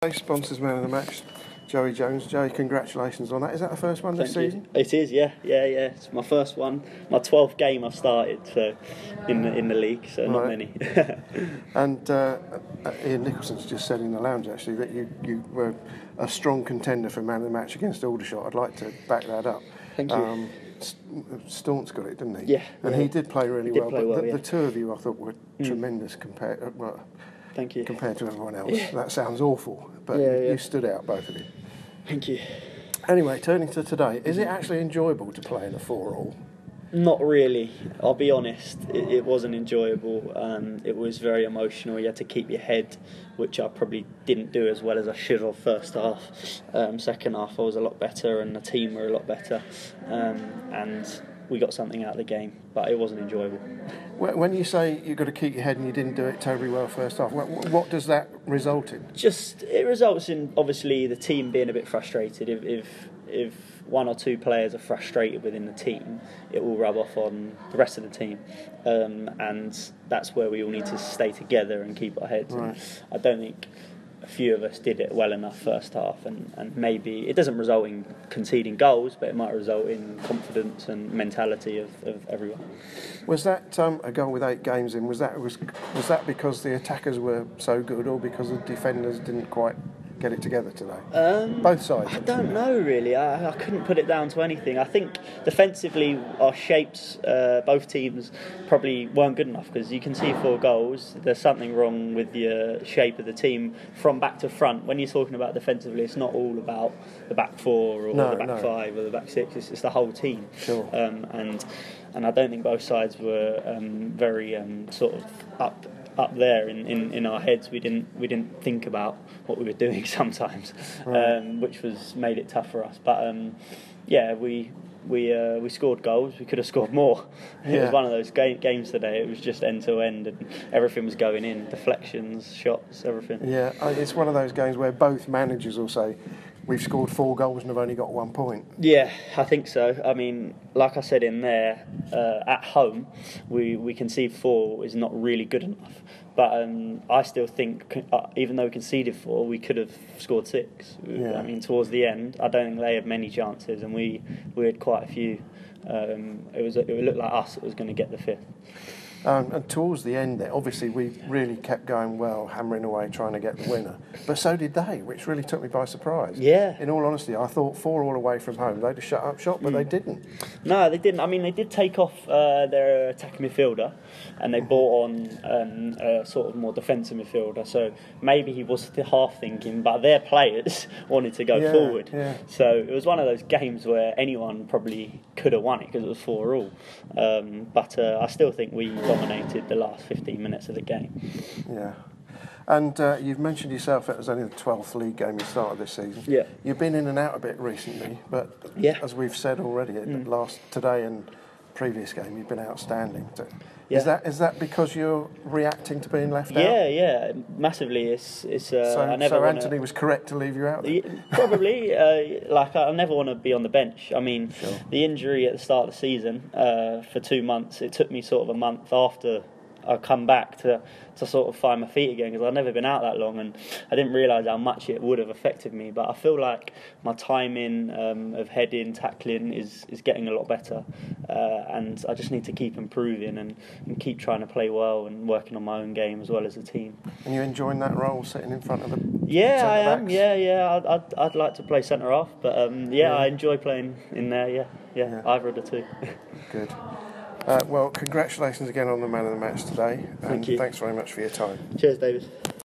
Sponsors man of the match, Joey Jones. Joey, congratulations on that. Is that the first one this season? It is, yeah. It's my first one, my 12th game I've started, so in the league, so not many. And Ian Nicholson's just said in the lounge actually that you were a strong contender for man of the match against Aldershot. I'd like to back that up. Thank you. Staunton got it, didn't he? Yeah. And he did play really well. The two of you, I thought, were tremendous compared. Thank you. Compared to everyone else. Yeah. That sounds awful, but you stood out, both of you. Thank you. Anyway, turning to today, is it actually enjoyable to play in a 4-all? Not really, I'll be honest. It wasn't enjoyable. It was very emotional. You had to keep your head, which I probably didn't do as well as I should have first half. Second half I was a lot better and the team were a lot better. And we got something out of the game, but it wasn't enjoyable. When you say you've got to keep your head and you didn't do it terribly well first half, what does that result in? It results in obviously the team being a bit frustrated. If one or two players are frustrated within the team, it will rub off on the rest of the team, and that's where we all need to stay together and keep our heads. Right. I don't think a few of us did it well enough first half, and maybe it doesn't result in conceding goals, but it might result in confidence and mentality of everyone. Was that a goal with 8 games in? Was that because the attackers were so good, or because the defenders didn't quite get it together today? Both sides. I don't know really. I couldn't put it down to anything. I think defensively our shapes, both teams probably weren't good enough, because you can see 4 goals. There's something wrong with the shape of the team from back to front. When you're talking about defensively, it's not all about the back 4 or the back 5 or the back 6. It's the whole team. Sure. And I don't think both sides were very sort of up there in our heads. We didn't think about what we were doing sometimes, which made it tough for us. But we scored goals. We could have scored more. It was one of those games today. It was just end to end, and everything was going in, deflections, shots, everything. Yeah, it's one of those games where both managers will say, we've scored 4 goals and have only got 1 point. Yeah, I think so. I mean, like I said in there, at home, we concede 4 is not really good enough. But I still think, even though we conceded 4, we could have scored 6. Yeah. I mean, towards the end, I don't think they had many chances, and we had quite a few. It looked like us that was going to get the 5th. And towards the end there, obviously we really kept going well, hammering away, trying to get the winner. But so did they, which really took me by surprise. Yeah. In all honesty, I thought 4 all away from home, they'd have shut up shop, but they didn't. No, they didn't. I mean, they did take off their attacking midfielder, and they brought on a sort of more defensive midfielder. So maybe he was half thinking, but their players wanted to go forward. Yeah. So it was one of those games where anyone probably could have won it, because it was 4 all. But I still think we dominated the last 15 minutes of the game. Yeah. And you've mentioned yourself it was only the 12th league game you started this season. Yeah. You've been in and out a bit recently, but as we've said already, today and previous game, you've been outstanding. Is that because you're reacting to being left out? Yeah, massively. So Anthony was correct to leave you out there? Probably. I never want to be on the bench. I mean, the injury at the start of the season for 2 months, it took me sort of a month after I come back to sort of find my feet again, because I'd never been out that long, and I didn't realise how much it would have affected me. But I feel like my timing of heading, tackling is getting a lot better, and I just need to keep improving and keep trying to play well and working on my own game as well as the team. And you enjoying that role, sitting in front of the I am. Yeah. I'd like to play centre half, but I enjoy playing in there. Yeah. Either of the two. Good. Well, congratulations again on the man of the match today. Thank you. Thanks very much for your time. Cheers, David.